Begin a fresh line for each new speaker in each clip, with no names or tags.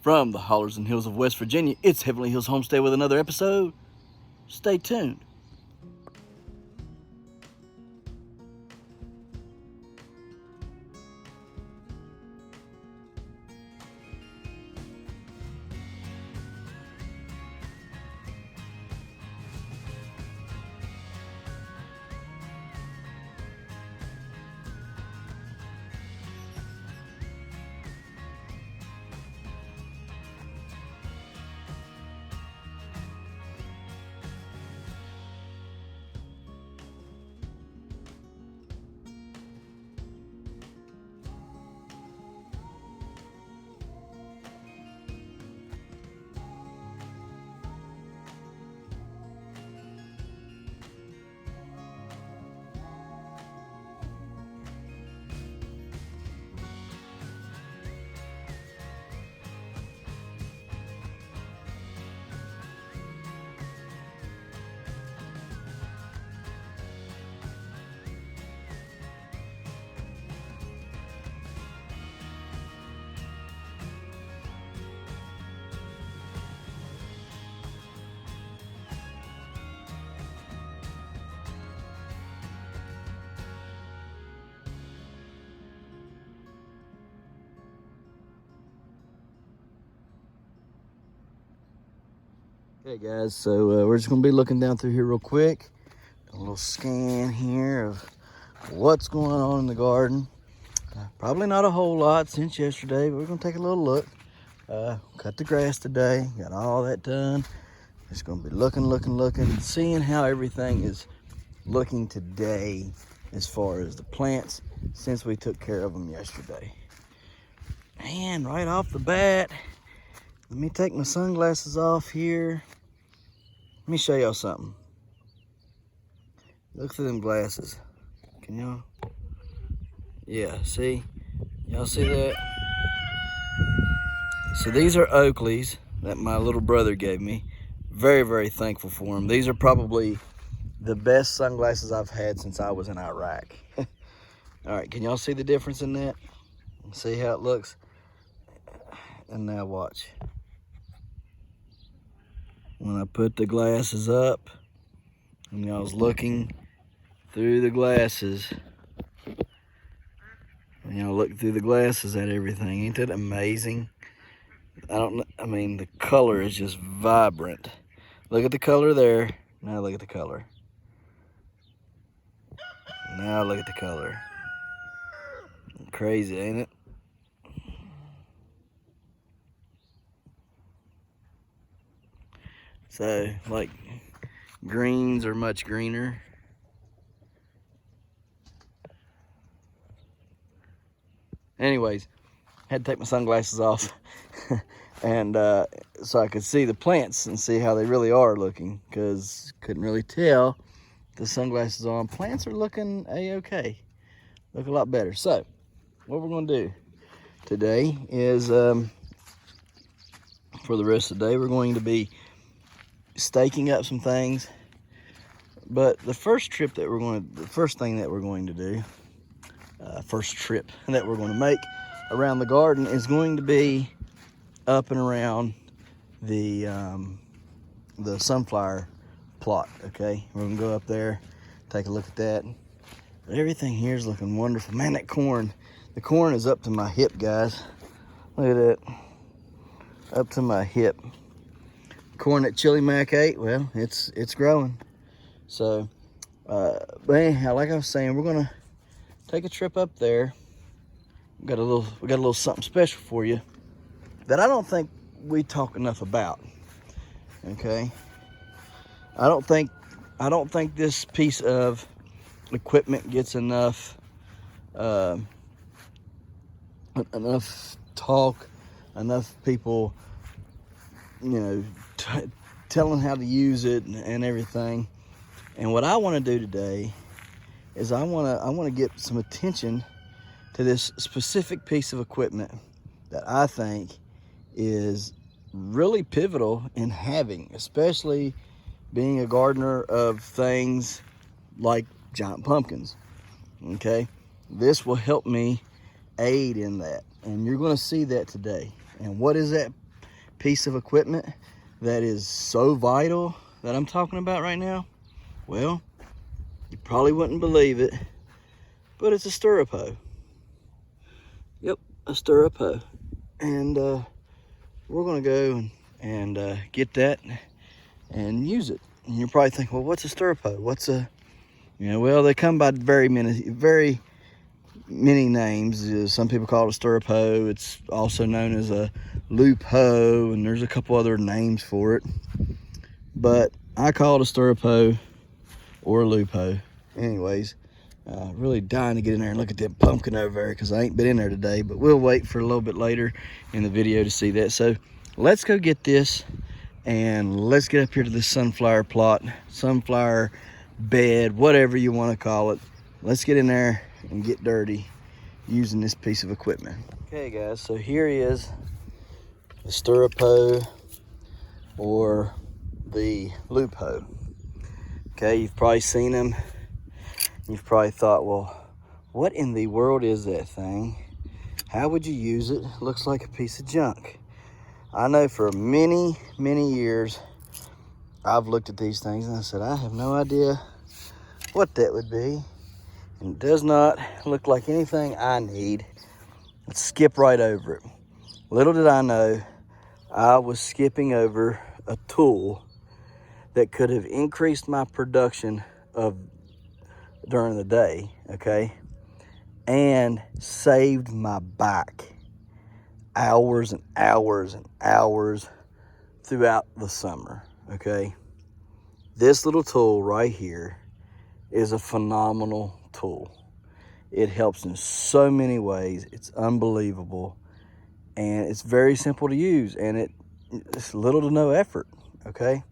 From the hollers and hills of West Virginia, it's Heavenly Hills Homestead with another episode. Stay tuned. Okay guys, so we're just gonna be looking down through here real quick. A little scan here of what's going on in the garden. Probably not a whole lot since yesterday, but we're gonna take a little look. Cut the grass today, got all that done. Just gonna be looking, seeing how everything is looking today as far as the plants since we took care of them yesterday. And right off the bat, let me take my sunglasses off here. Let me show y'all something. Look through them glasses. Can y'all? Yeah, see? Y'all see that? So these are Oakleys that my little brother gave me. Very, very thankful for them. These are probably the best sunglasses I've had since I was in Iraq. All right, can y'all see the difference in that? See how it looks? And now watch. When I put the glasses up, and I was looking through the glasses, and y'all look through the glasses at everything. Ain't that amazing? I mean, the color is just vibrant. Look at the color there. Now look at the color. Now look at the color. Crazy, ain't it? So, like, greens are much greener. Anyways, had to take my sunglasses off and so I could see the plants and see how they really are looking, because couldn't really tell the sunglasses on. Plants are looking a-okay. Look a lot better. So, what we're going to do today is, for the rest of the day, we're going to be staking up some things. But the first thing that we're going to do, first trip that we're going to make around the garden is going to be up and around the sunflower plot. Okay, we're gonna go up there, take a look at that. But everything here is looking wonderful. Man, that corn, the corn is up to my hip, guys. Look at that, up to my hip. Corn that Chili Mac ate, well, it's growing. So, but anyhow, like I was saying, we're gonna take a trip up there. We got a little something special for you that I don't think we talk enough about. Okay, I don't think this piece of equipment gets enough talk, enough people, you know, telling how to use it and everything. And what I want to do today is I want to get some attention to this specific piece of equipment that I think is really pivotal in having, especially being a gardener of things like giant pumpkins. Okay, this will help me aid in that, and you're going to see that today. And what is that piece of equipment that is so vital that I'm talking about right now? Well, you probably wouldn't believe it, but it's a stirrup hoe. Yep, a stirrup hoe. And we're gonna go and get that and use it. And you're probably thinking, well, what's a stirrup hoe? What's a, well, they come by very many names. Some people call it a stirrup hoe. It's also known as a loop hoe, and there's a couple other names for it. But I call it a stirrup hoe or a loop hoe. Anyways, really dying to get in there and look at that pumpkin over there because I ain't been in there today, but we'll wait for a little bit later in the video to see that. So let's go get this and let's get up here to this sunflower plot, sunflower bed, whatever you want to call it. Let's get in there and get dirty using this piece of equipment. Okay guys, so here is the stirrup hoe or the loop hoe. Okay, you've probably seen them. You've probably thought, well, what in the world is that thing? How would you use it? Looks like a piece of junk. I know for many years, I've looked at these things and I said, I have no idea what that would be. And it does not look like anything I need. Let's skip right over it. Little did I know, I was skipping over a tool that could have increased my production during the day, okay, and saved my back hours and hours and hours throughout the summer, okay. This little tool right here is a phenomenal tool. It helps in so many ways. It's unbelievable, and it's very simple to use, and it's little to no effort, okay.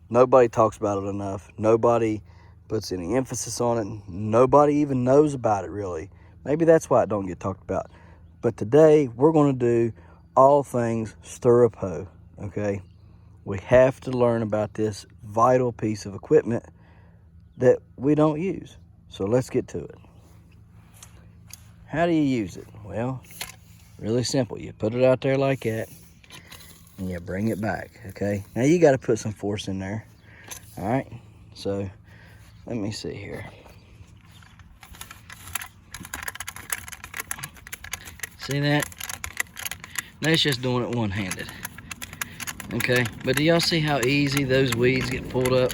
Nobody talks about it enough. Nobody puts any emphasis on it. Nobody even knows about it, really. Maybe that's why it don't get talked about. But today, we're going to do all things stirrup hoe, okay? We have to learn about this vital piece of equipment that we don't use. So let's get to it. How do you use it? Well, really simple. You put it out there like that, and you bring it back, okay? Now, you got to put some force in there, all right? So let me see here. See that? That's just doing it one-handed. Okay, but do y'all see how easy those weeds get pulled up?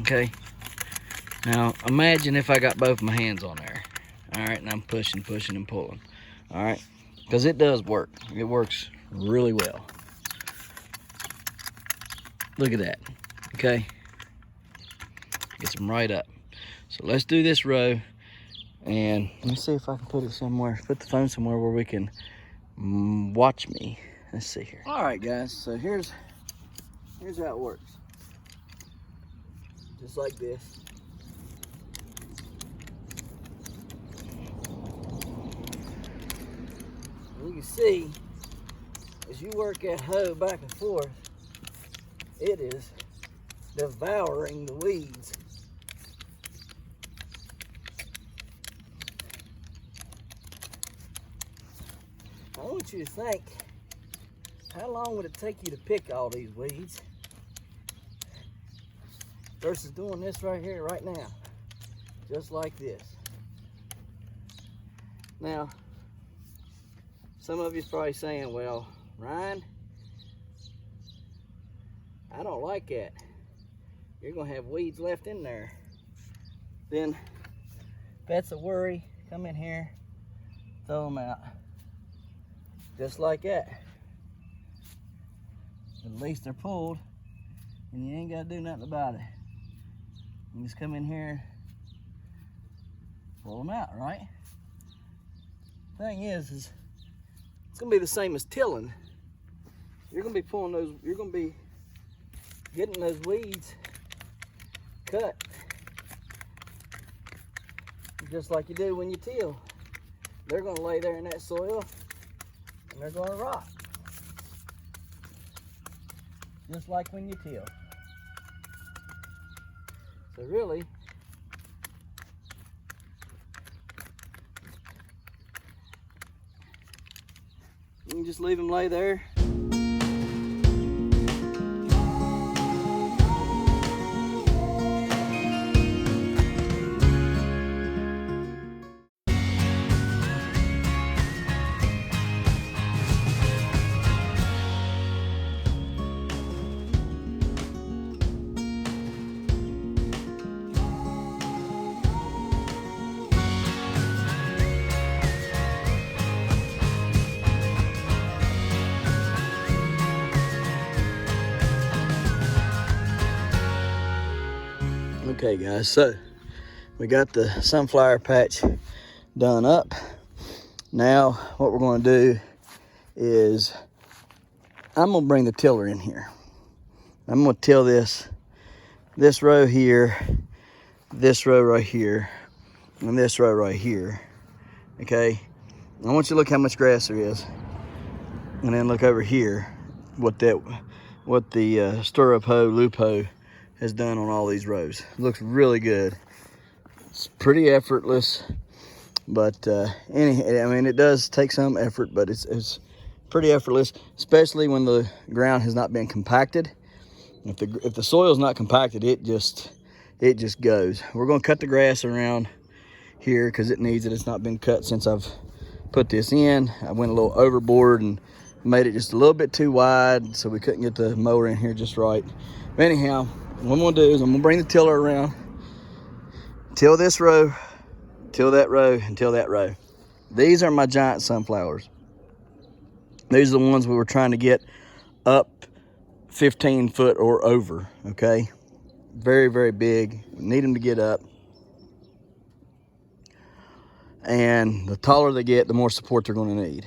Okay. Now, imagine if I got both my hands on there. All right, and I'm pushing and pulling. All right, because it does work. It works really well. Look at that, okay? Gets them right up. So let's do this row, and let me see if I can put it somewhere, put the phone somewhere where we can watch me. Let's see here. All right, guys, so here's how it works. Just like this. You can see, as you work that hoe back and forth, it is devouring the weeds. I want you to think, how long would it take you to pick all these weeds versus doing this right here, right now, just like this. Now, some of you's probably saying, well, Ryan, I don't like that. You're gonna have weeds left in there. Then, if that's a worry, come in here, throw them out. Just like that. At least they're pulled, and you ain't gotta do nothing about it. You just come in here, pull them out, right? Thing is it's gonna be the same as tilling. You're gonna be pulling those, you're gonna be getting those weeds cut, just like you do when you till. They're gonna lay there in that soil, and they're gonna rot. Just like when you till. So really, can just leave them lay there. Okay guys, so we got the sunflower patch done up. Now what we're going to do is I'm going to bring the tiller in here. I'm going to till this row here, this row right here, and this row right here. Okay, I want you to look how much grass there is, and then look over here what the stirrup hoe, loop hoe has done on all these rows. It looks really good. It's pretty effortless, but I mean, it does take some effort, but it's pretty effortless, especially when the ground has not been compacted. If the soil's not compacted, it just goes. We're gonna cut the grass around here because it needs it. It's not been cut since I've put this in. I went a little overboard and made it just a little bit too wide, so we couldn't get the mower in here just right. But anyhow, what I'm gonna do is I'm gonna bring the tiller around, till this row, till that row, and till that row. These are my giant sunflowers. These are the ones we were trying to get up 15 foot or over, okay? Very, very big. We need them to get up. And the taller they get, the more support they're gonna need.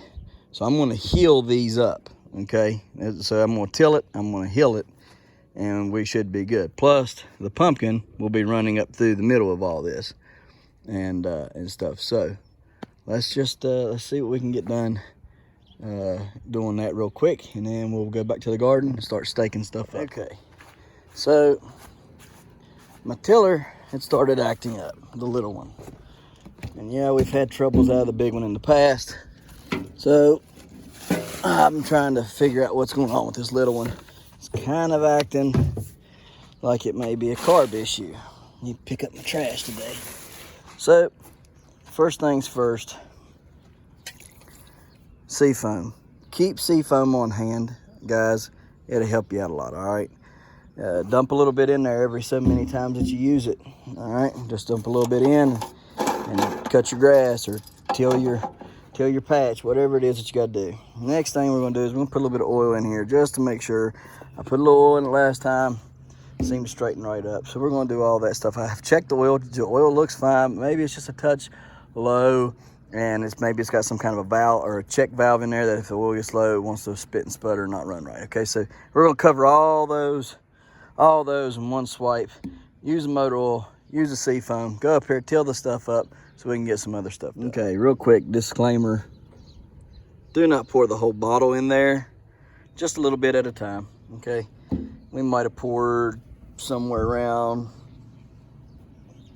So I'm gonna heel these up, okay? So I'm gonna till it, I'm gonna heel it, and we should be good. Plus, the pumpkin will be running up through the middle of all this and stuff. So let's just let's see what we can get done doing that real quick, and then we'll go back to the garden and start staking stuff up. Okay, so my tiller had started acting up, the little one. And yeah, we've had troubles out of the big one in the past. So I'm trying to figure out what's going on with this little one. It's kind of acting like it may be a carb issue. I need to pick up my trash today. So first things first, seafoam. Keep seafoam on hand, guys. It'll help you out a lot, all right? Dump a little bit in there every so many times that you use it, all right? Just dump a little bit in and cut your grass or till your patch, whatever it is that you got to do. Next thing we're going to do is we're going to put a little bit of oil in here just to make sure. I put a little oil in it last time. It seemed to straighten right up. So we're going to do all that stuff. I've checked the oil. The oil looks fine. Maybe it's just a touch low, and maybe it's got some kind of a valve or a check valve in there that if the oil gets low, it wants to spit and sputter and not run right. Okay, so we're going to cover all those in one swipe. Use the motor oil, use the seafoam, go up here, till the stuff up so we can get some other stuff done. Okay, real quick disclaimer. Do not pour the whole bottle in there, just a little bit at a time, okay? We might have poured somewhere around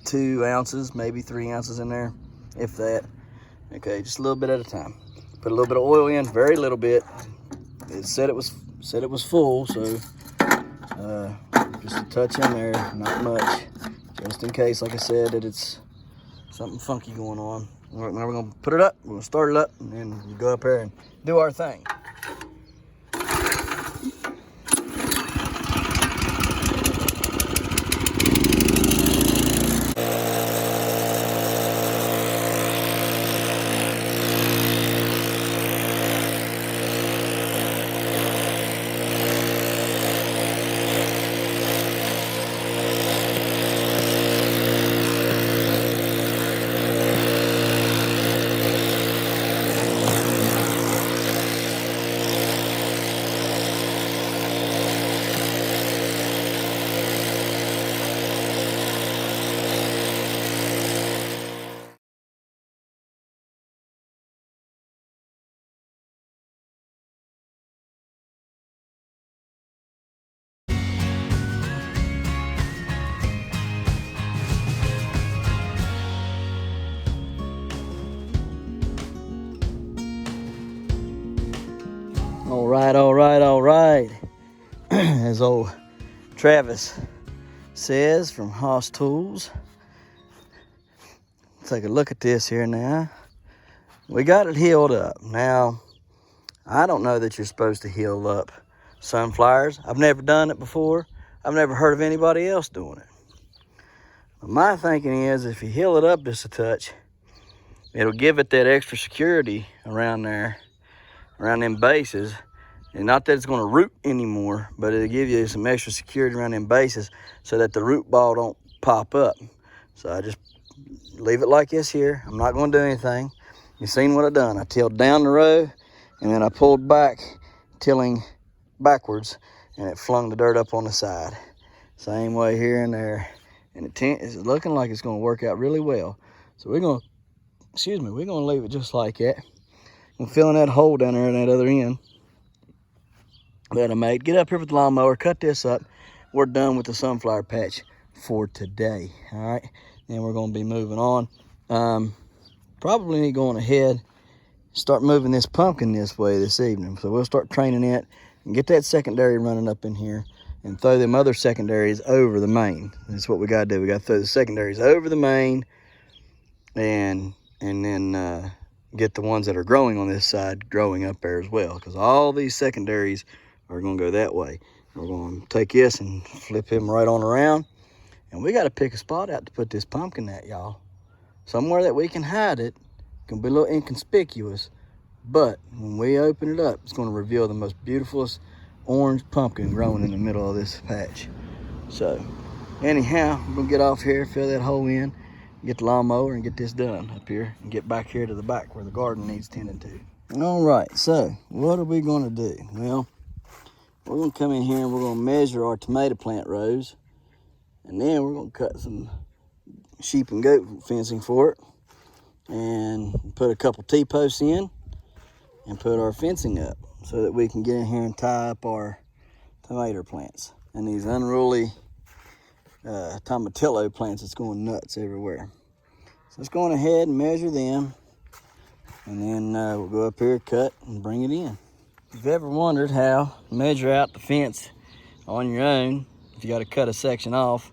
2 ounces, maybe 3 ounces in there, if that. Okay, just a little bit at a time. Put a little bit of oil in, very little bit. It said it was full, so just a touch in there, not much, just in case, like I said, that it's something funky going on. Now we're gonna put it up, we're gonna start it up, and then we go up here and do our thing. All right, all right, all right. As old Travis says from Haas Tools. Take a look at this here now. We got it healed up. Now, I don't know that you're supposed to heal up sunflowers. I've never done it before. I've never heard of anybody else doing it. But my thinking is if you heal it up just a touch, it'll give it that extra security around there, around them bases. And not that it's going to root anymore, but it'll give you some extra security around them bases so that the root ball don't pop up. So I just leave it like this here. I'm not going to do anything. You've seen what I've done. I tilled down the row, and then I pulled back, tilling backwards, and it flung the dirt up on the side. Same way here and there. And it's looking like it's going to work out really well. So we're going to leave it just like that. I'm filling that hole down there in that other end that I made. Get up here with the lawnmower, cut this up. We're done with the sunflower patch for today. All right, then we're going to be moving on. Probably need going ahead, start moving this pumpkin this way this evening. So we'll start training it and get that secondary running up in here and throw them other secondaries over the main. That's what we got to do. We got to throw the secondaries over the main and then get the ones that are growing on this side growing up there as well, because all these secondaries are going to go that way. We're going to take this and flip him right on around, and we got to pick a spot out to put this pumpkin at, y'all. Somewhere that we can hide it. It's going to be a little inconspicuous, but when we open it up, it's going to reveal the most beautifulest orange pumpkin growing in the middle of this patch. So anyhow, we're going to get off here, fill that hole in, get the lawnmower and get this done up here and get back here to the back where the garden needs tending to. All right, so what are we going to do? Well, we're going to come in here and we're going to measure our tomato plant rows, and then we're going to cut some sheep and goat fencing for it and put a couple T-posts in and put our fencing up so that we can get in here and tie up our tomato plants and these unruly tomatillo plants that's going nuts everywhere. So let's go on ahead and measure them, and then we'll go up here, cut, and bring it in. If you've ever wondered how to measure out the fence on your own, if you got to cut a section off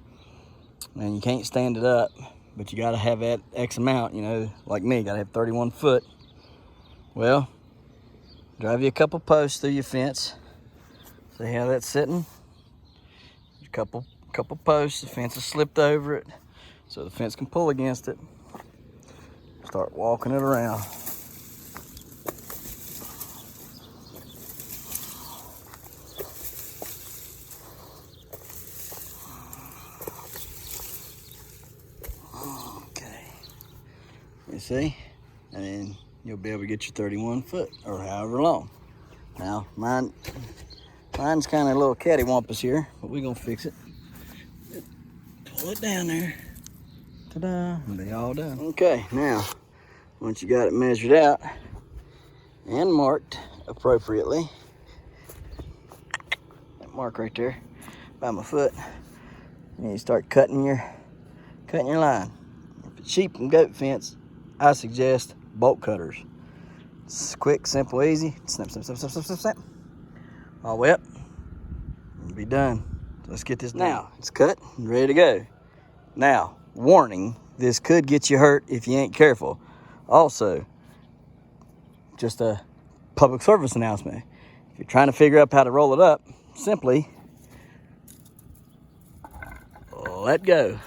and you can't stand it up, but you got to have that X amount, you know, like me, got to have 31 foot. Well, drive you a couple posts through your fence. See how that's sitting? A couple posts, the fence is slipped over it so the fence can pull against it. Start walking it around. Okay, you see, and then you'll be able to get your 31 foot or however long. Now mine's kind of a little cattywampus here, but we're gonna fix it. Pull it down there. Ta-da, and be all done. Okay, now, once you got it measured out and marked appropriately, that mark right there by my foot, and you start cutting your line. If it's sheep and goat fence, I suggest bolt cutters. It's quick, simple, easy. Snap, snap, snap, snap, snap, snap, snap. All the way up, and be done. So let's get this done. Now, it's cut and ready to go. Now, warning, this could get you hurt if you ain't careful. Also, just a public service announcement. If you're trying to figure out how to roll it up, simply let go.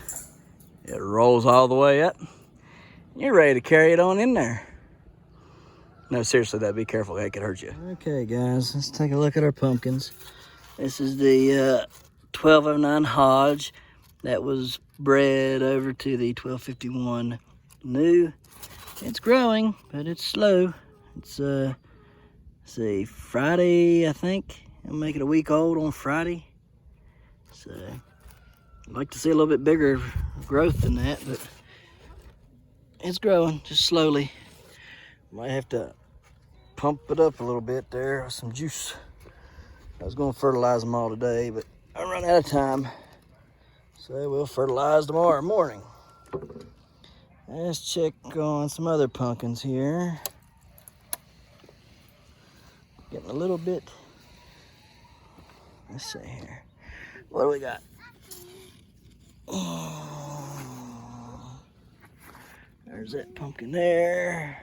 It rolls all the way up. You're ready to carry it on in there. No, seriously, though, be careful. That could hurt you. Okay, guys, let's take a look at our pumpkins. This is the 1209 Hodge that was bred over to the 1251 new. It's growing, but it's slow. It's see, Friday, I think. I'll make it a week old on Friday. So I'd like to see a little bit bigger growth than that, but it's growing just slowly. Might have to pump it up a little bit there with some juice. I was going to fertilize them all today, but I run out of time. So we'll fertilize tomorrow morning. Let's check on some other pumpkins here. Getting a little bit. Let's see here. What do we got? Oh, there's that pumpkin there.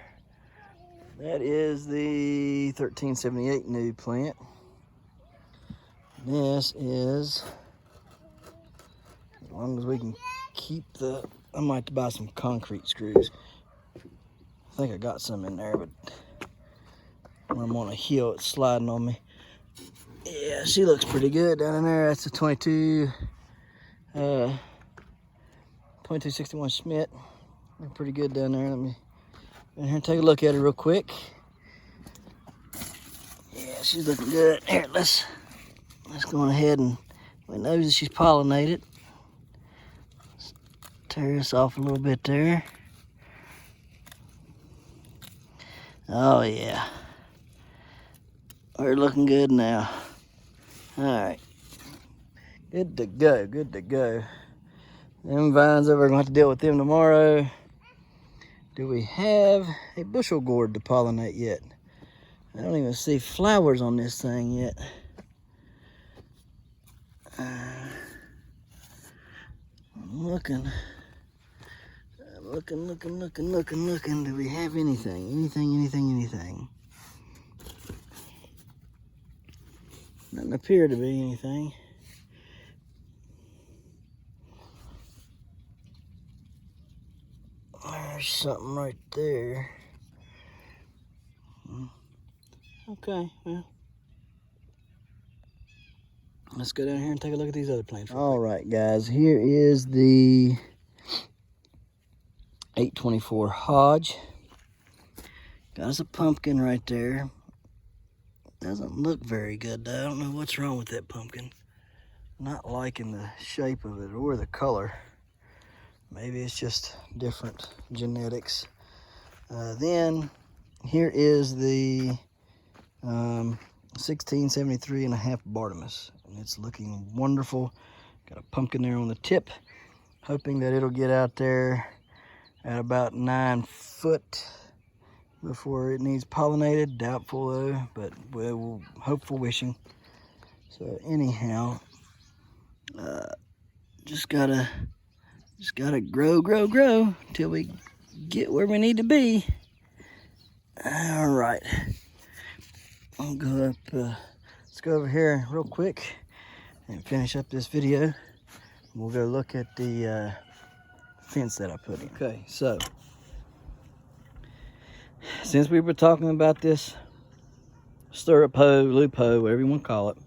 That is the 1378 new plant. This is, as long as we can keep the, I might have to buy some concrete screws. I think I got some in there, but when I'm on a hill, it's sliding on me. Yeah, she looks pretty good down in there. That's a 2261 Schmidt. They're pretty good down there. Let me go in here and take a look at her real quick. Yeah, she's looking good. Here, let's go on ahead and we know that she's pollinated. Let's tear this off a little bit there. Oh yeah, we're looking good now. All right, good to go, good to go. Them vines over, we're gonna have to deal with them tomorrow. Do we have a bushel gourd to pollinate yet? I don't even see flowers on this thing yet. I'm looking. Looking. Do we have anything? Anything? Doesn't appear to be anything. There's something right there. Okay, well. Let's go down here and take a look at these other plants. All right, guys, here is the 824 Hodge. Got us a pumpkin right there. Doesn't look very good though. I don't know what's wrong with that pumpkin. Not liking the shape of it or the color. Maybe it's just different genetics. Then here is the 1673 and a half Bartimus, and it's looking wonderful. Got a pumpkin there on the tip, hoping that it'll get out there at about 9 foot before it needs pollinated. Doubtful though, but we'll hopeful wishing. So anyhow, just gotta grow till we get where we need to be. All right, I'll go up. Let's go over here real quick and finish up this video. We'll go look at the fence that I put in. Okay, so since we were talking about this stirrup hoe, loop hoe, whatever you want to call it,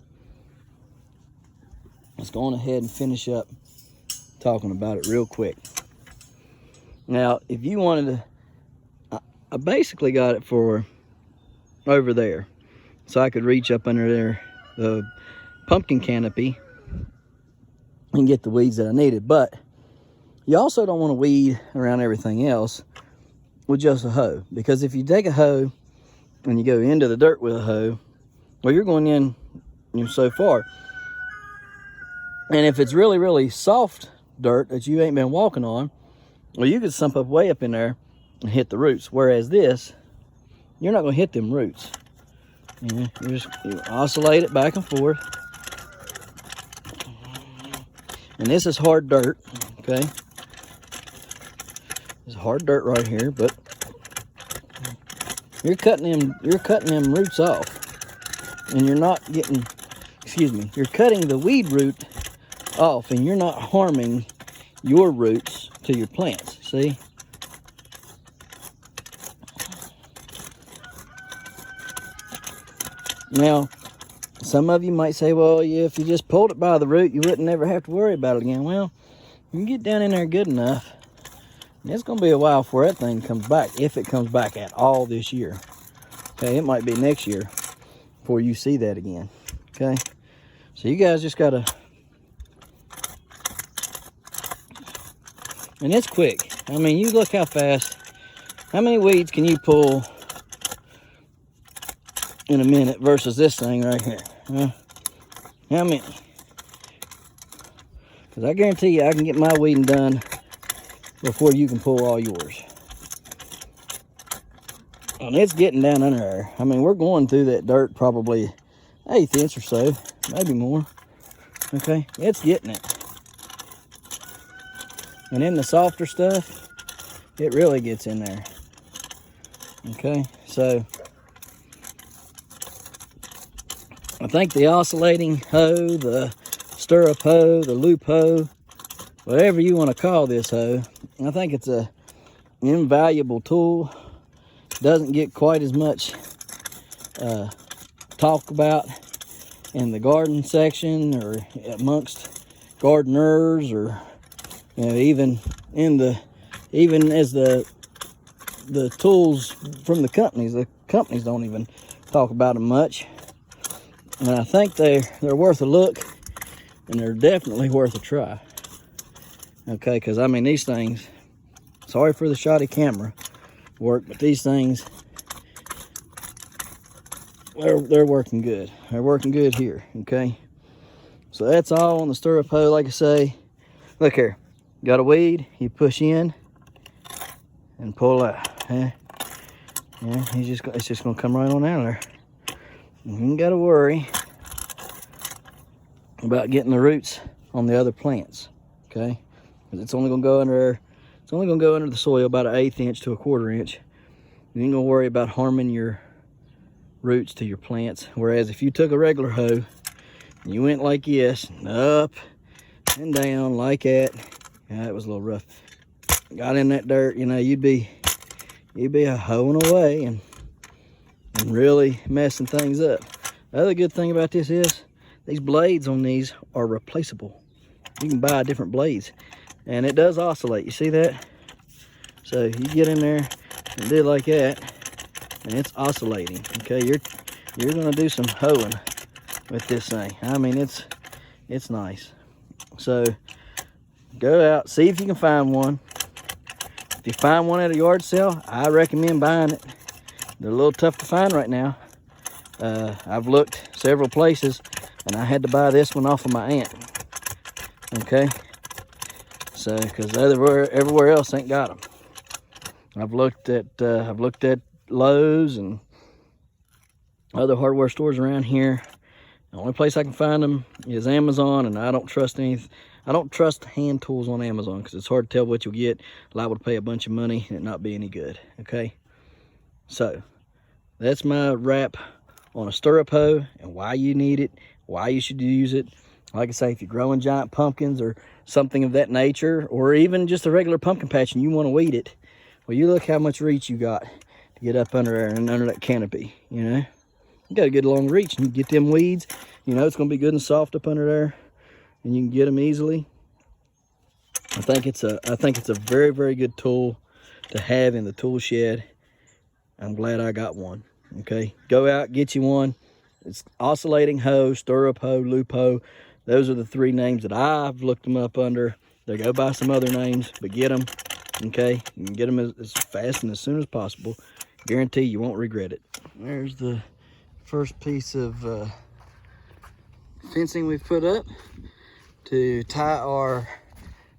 let's go on ahead and finish up talking about it real quick. Now, if you wanted to, I basically got it for over there, so I could reach up under there, the pumpkin canopy, and get the weeds that I needed. But you also don't want to weed around everything else with just a hoe, because if you take a hoe and you go into the dirt with a hoe, well, you're going in, so far. And if it's really, really soft dirt that you ain't been walking on, well, you could sump up way up in there and hit the roots. Whereas this, you're not going to hit them roots. You oscillate it back and forth. And this is hard dirt, okay? It's hard dirt right here, but you're cutting them roots off. And you're not getting, you're cutting the weed root off, and you're not harming your roots to your plants, see? Now, some of you might say, well, yeah, if you just pulled it by the root, you wouldn't never have to worry about it again. Well, you can get down in there good enough, and it's going to be a while before that thing comes back, if it comes back at all this year. Okay, it might be next year before you see that again, okay? So you guys just got to, and it's quick. I mean, you look how fast, how many weeds can you pull in a minute versus this thing right here? How many? Because I guarantee you I can get my weeding done before you can pull all yours. And it's getting down under there. I mean, we're going through that dirt probably 1/8 inch or so, maybe more. Okay, it's getting it. And in the softer stuff, it really gets in there. Okay, so I think the oscillating hoe, the stirrup hoe, the loop hoe, whatever you want to call this hoe, I think it's a invaluable tool. Doesn't get quite as much talk about in the garden section or amongst gardeners, or even as the tools from the companies. The companies don't even talk about them much, and I think they're worth a look, and they're definitely worth a try. Okay, because I mean, these things, sorry for the shoddy camera work, but these things, they're working good. They're working good here. Okay, so that's all on the stirrup hoe. Like I say, look here, got a weed, you push in and pull out. Yeah, it's just gonna come right on out of there. You ain't gotta worry about getting the roots on the other plants. Okay, because it's only gonna go under. It's only gonna go under the soil about 1/8 inch to 1/4 inch. You ain't gonna worry about harming your roots to your plants. Whereas if you took a regular hoe, and you went like this, and up and down like that, yeah, that was a little rough. Got in that dirt, you'd be a hoeing away and really messing things up. The other good thing about this is these blades on these are replaceable. You can buy different blades, and it does oscillate. You see that? So you get in there and do it like that, and it's oscillating. Okay, you're gonna do some hoeing with this thing. I mean, it's nice. So go out, see if you can find one. If you find one at a yard sale, I recommend buying it. They're a little tough to find right now. I've looked several places, and I had to buy this one off of my aunt. Okay, so because everywhere else ain't got them. I've looked at Lowe's and other hardware stores around here. The only place I can find them is Amazon, and I don't trust hand tools on Amazon because it's hard to tell what you'll get. Liable to pay a bunch of money and it not be any good. Okay, so that's my wrap on a stirrup hoe and why you need it, why you should use it. Like I say, if you're growing giant pumpkins or something of that nature, or even just a regular pumpkin patch and you want to weed it, well, you look how much reach you got to get up under there and under that canopy. You got a good long reach, and you get them weeds. It's going to be good and soft up under there, and you can get them easily. I think it's a very, very good tool to have in the tool shed. I'm glad I got one. Okay, go out, get you one. It's oscillating hoe, stirrup hoe, loop hoe. Those are the 3 names that I've looked them up under. They go by some other names, but get them. Okay, you can get them as fast and as soon as possible. Guarantee you won't regret it. There's the first piece of fencing we've put up to tie our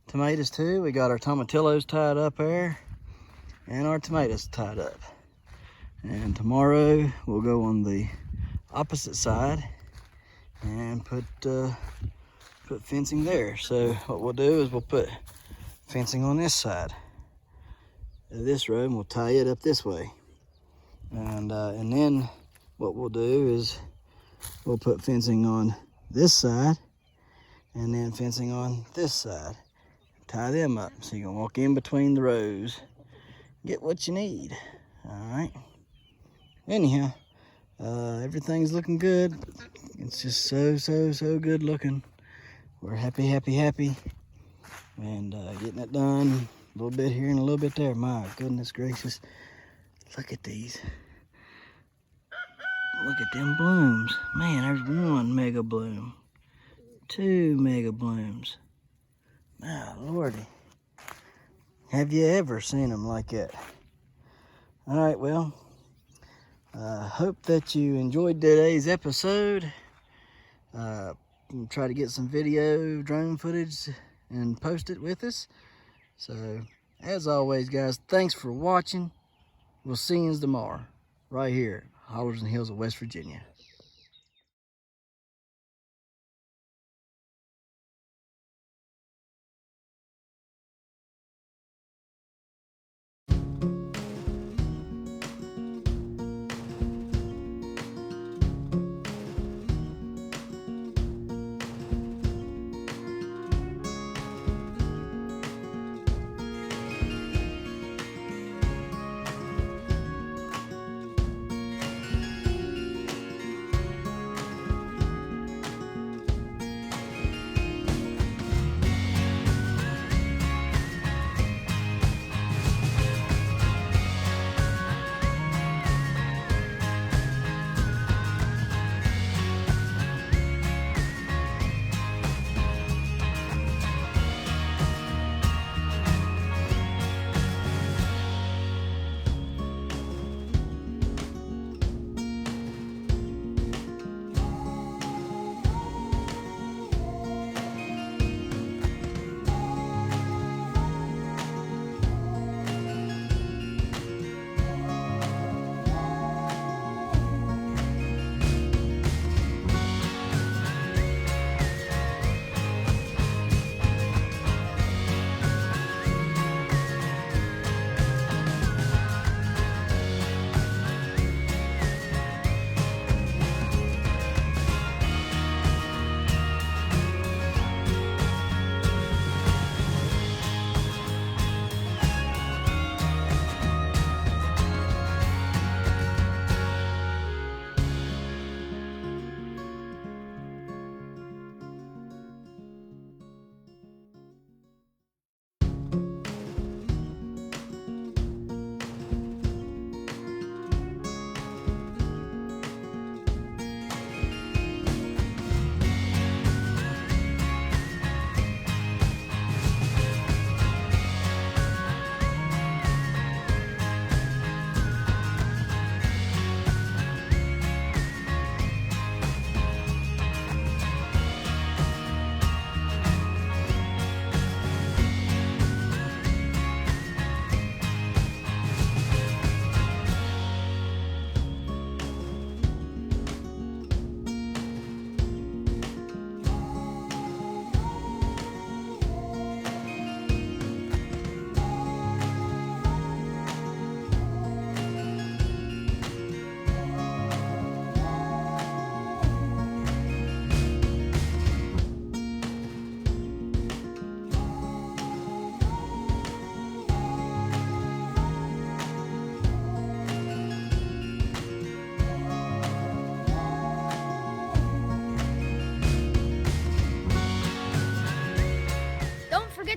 tomatoes to. We got our tomatillos tied up there and our tomatoes tied up. And tomorrow we'll go on the opposite side and put fencing there. So what we'll do is we'll put fencing on this side of this row, and we'll tie it up this way. And then what we'll do is we'll put fencing on this side and then fencing on this side. Tie them up so you can walk in between the rows, get what you need. All right. Anyhow, everything's looking good. It's just so good looking. We're happy, and getting it done. A little bit here and a little bit there. My goodness gracious, look at these. Look at them blooms. Man, there's 1 mega bloom, 2 mega blooms. My lordy, have you ever seen them like that? All right, well, hope that you enjoyed today's episode. Try to get some video drone footage and post it with us. So as always, guys, thanks for watching. We'll see you tomorrow. right here, Hollers and Hills of West Virginia.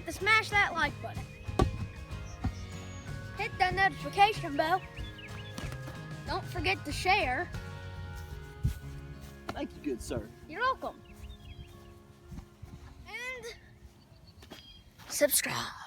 To smash that like button. Hit that notification bell. Don't forget to share.
Thank you, good sir.
You're welcome. And subscribe.